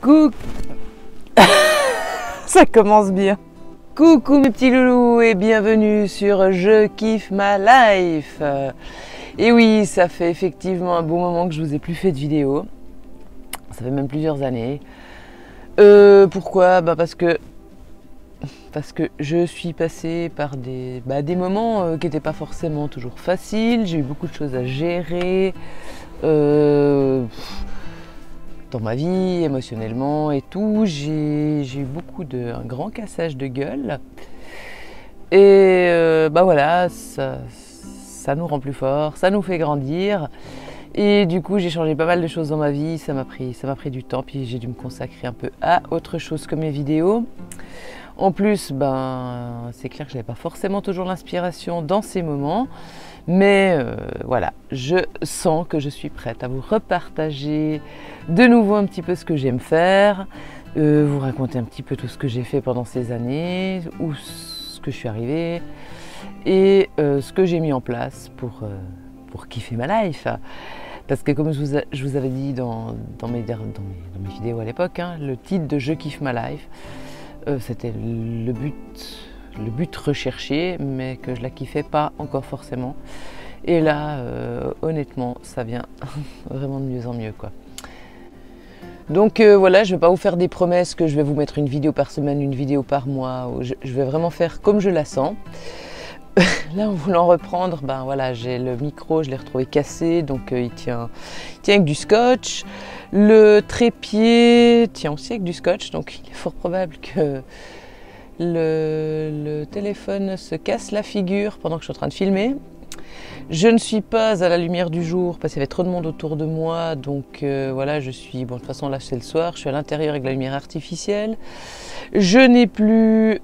Coucou. Ça commence bien. Coucou mes petits loulous et bienvenue sur Je kiffe ma life. Et oui, ça fait effectivement un bon moment que je vous ai plus fait de vidéo. Ça fait même plusieurs années. Pourquoi? Parce que je suis passée par des moments qui n'étaient pas forcément toujours faciles. J'ai eu beaucoup de choses à gérer dans ma vie, émotionnellement et tout. J'ai eu un grand cassage de gueule. Et voilà, ça nous rend plus fort, ça nous fait grandir. Et du coup, j'ai changé pas mal de choses dans ma vie. Ça m'a pris du temps, puis j'ai dû me consacrer un peu à autre chose que mes vidéos. En plus, c'est clair que je n'avais pas forcément toujours l'inspiration dans ces moments. Mais voilà, je sens que je suis prête à vous repartager de nouveau un petit peu ce que j'aime faire, vous raconter un petit peu tout ce que j'ai fait pendant ces années, où ce que je suis arrivée et ce que j'ai mis en place pour kiffer ma life. Parce que comme je vous avais dit dans mes vidéos à l'époque, le titre de Je kiffe ma life, c'était le but recherché, mais que je la kiffais pas encore forcément. Et là, honnêtement, ça vient vraiment de mieux en mieux, quoi. Donc voilà, je ne vais pas vous faire des promesses que je vais vous mettre une vidéo par semaine, une vidéo par mois. Je vais vraiment faire comme je la sens. Là, en voulant reprendre, voilà, j'ai le micro, je l'ai retrouvé cassé, donc il tient avec du scotch. Le trépied tient aussi avec du scotch, donc il est fort probable que le téléphone se casse la figure pendant que je suis en train de filmer. Je ne suis pas à la lumière du jour parce qu'il y avait trop de monde autour de moi, donc voilà, je suis, bon, de toute façon là c'est le soir, je suis à l'intérieur avec la lumière artificielle. Je n'ai plus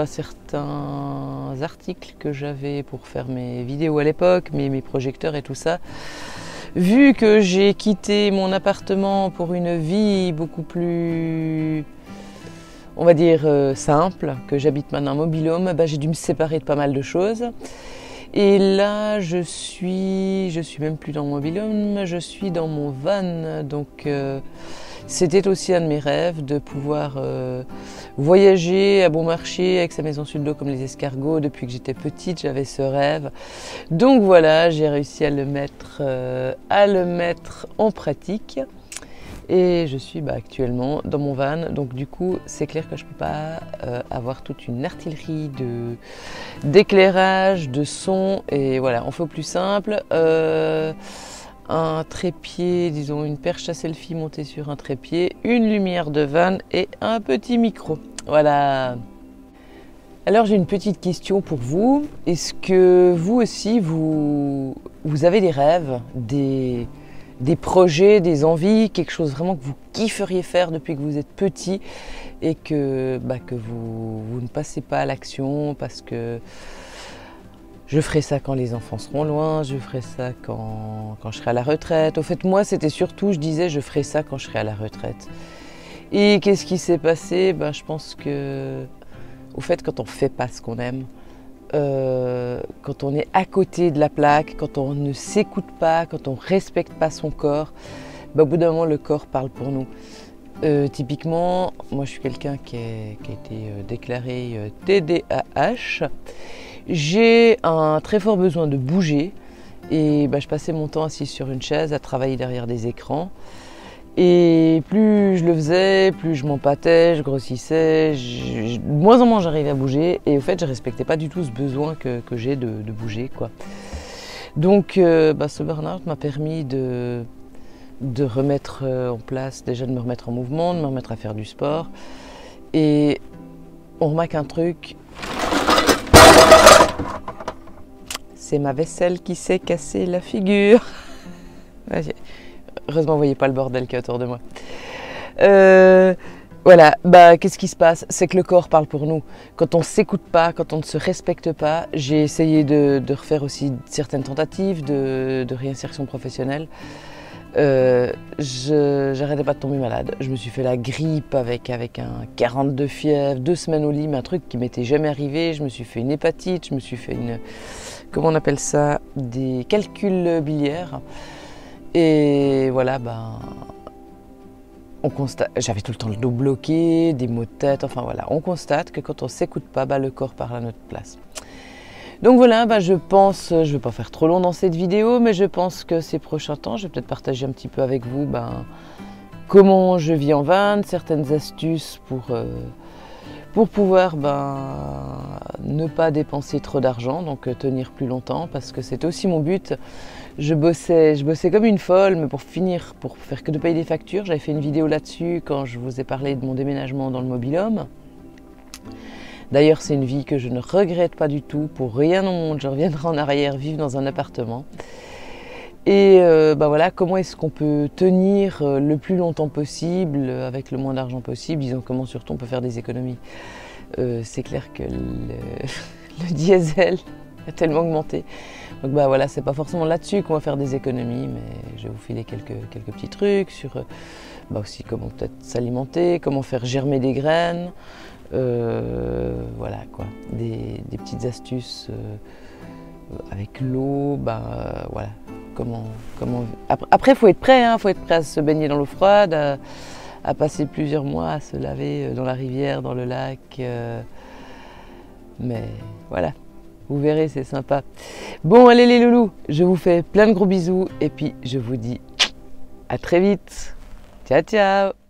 certains articles que j'avais pour faire mes vidéos à l'époque, mes projecteurs et tout ça. Vu que j'ai quitté mon appartement pour une vie beaucoup plus, on va dire, simple, que j'habite maintenant en mobil-home, j'ai dû me séparer de pas mal de choses. Et là, je suis même plus dans mon mobil-home, je suis dans mon van. Donc, c'était aussi un de mes rêves de pouvoir voyager à bon marché avec sa maison sur le dos comme les escargots. Depuis que j'étais petite, j'avais ce rêve. Donc voilà, j'ai réussi à le mettre en pratique. Et je suis actuellement dans mon van, donc du coup c'est clair que je ne peux pas avoir toute une artillerie d'éclairage, de son, et voilà, on fait au plus simple. Un trépied, disons une perche à selfie montée sur un trépied, une lumière de van et un petit micro. Voilà. Alors j'ai une petite question pour vous. Est-ce que vous aussi vous avez des rêves, des projets, des envies, quelque chose vraiment que vous kifferiez faire depuis que vous êtes petit et que vous ne passez pas à l'action parce que je ferai ça quand les enfants seront loin, je ferai ça quand je serai à la retraite. Au fait, moi, c'était surtout, je disais, je ferai ça quand je serai à la retraite. Et qu'est-ce qui s'est passé? Je pense que, au fait, quand on ne fait pas ce qu'on aime, quand on est à côté de la plaque, quand on ne s'écoute pas, quand on ne respecte pas son corps, au bout d'un moment, le corps parle pour nous. Typiquement, moi, je suis quelqu'un qui a été déclaré TDAH. J'ai un très fort besoin de bouger et je passais mon temps assis sur une chaise à travailler derrière des écrans. Et plus je le faisais, plus je m'empâtais, je grossissais, de moins en moins j'arrivais à bouger. Et au fait, je ne respectais pas du tout ce besoin que j'ai de bouger, quoi. Donc ce burn-out m'a permis de remettre en place, déjà de me remettre en mouvement, de me remettre à faire du sport. Et on remarque un truc, c'est ma vaisselle qui s'est cassée la figure. Heureusement, vous ne voyez pas le bordel qu'il y a autour de moi. Voilà, qu'est-ce qui se passe? C'est que le corps parle pour nous. Quand on ne s'écoute pas, quand on ne se respecte pas, j'ai essayé de refaire aussi certaines tentatives de réinsertion professionnelle. J'arrêtais pas de tomber malade. Je me suis fait la grippe avec un 42 fièvre, 2 semaines au lit, mais un truc qui m'était jamais arrivé. Je me suis fait une hépatite, je me suis fait comment on appelle ça, des calculs biliaires. Et voilà, on constate, j'avais tout le temps le dos bloqué, des maux de tête, enfin voilà, on constate que quand on ne s'écoute pas, le corps parle à notre place. Donc voilà, je pense, je ne vais pas faire trop long dans cette vidéo, mais je pense que ces prochains temps, je vais peut-être partager un petit peu avec vous comment je vis en van, certaines astuces pour pouvoir ne pas dépenser trop d'argent, donc tenir plus longtemps, parce que c'est aussi mon but. Je bossais comme une folle, mais pour faire que de payer des factures. J'avais fait une vidéo là-dessus quand je vous ai parlé de mon déménagement dans le mobil-home. D'ailleurs, c'est une vie que je ne regrette pas du tout, pour rien au monde. Je reviendrai en arrière vivre dans un appartement. Et voilà, comment est-ce qu'on peut tenir le plus longtemps possible, avec le moins d'argent possible, disons comment surtout on peut faire des économies. C'est clair que le diesel a tellement augmenté. Donc voilà, c'est pas forcément là-dessus qu'on va faire des économies, mais je vais vous filer quelques petits trucs sur aussi comment peut-être s'alimenter, comment faire germer des graines, voilà quoi, des petites astuces avec l'eau, voilà. Après, il faut être prêt, faut être prêt à se baigner dans l'eau froide, à passer plusieurs mois à se laver dans la rivière, dans le lac, mais voilà. Vous verrez, c'est sympa. Bon, allez les loulous, je vous fais plein de gros bisous et puis je vous dis à très vite. Ciao, ciao!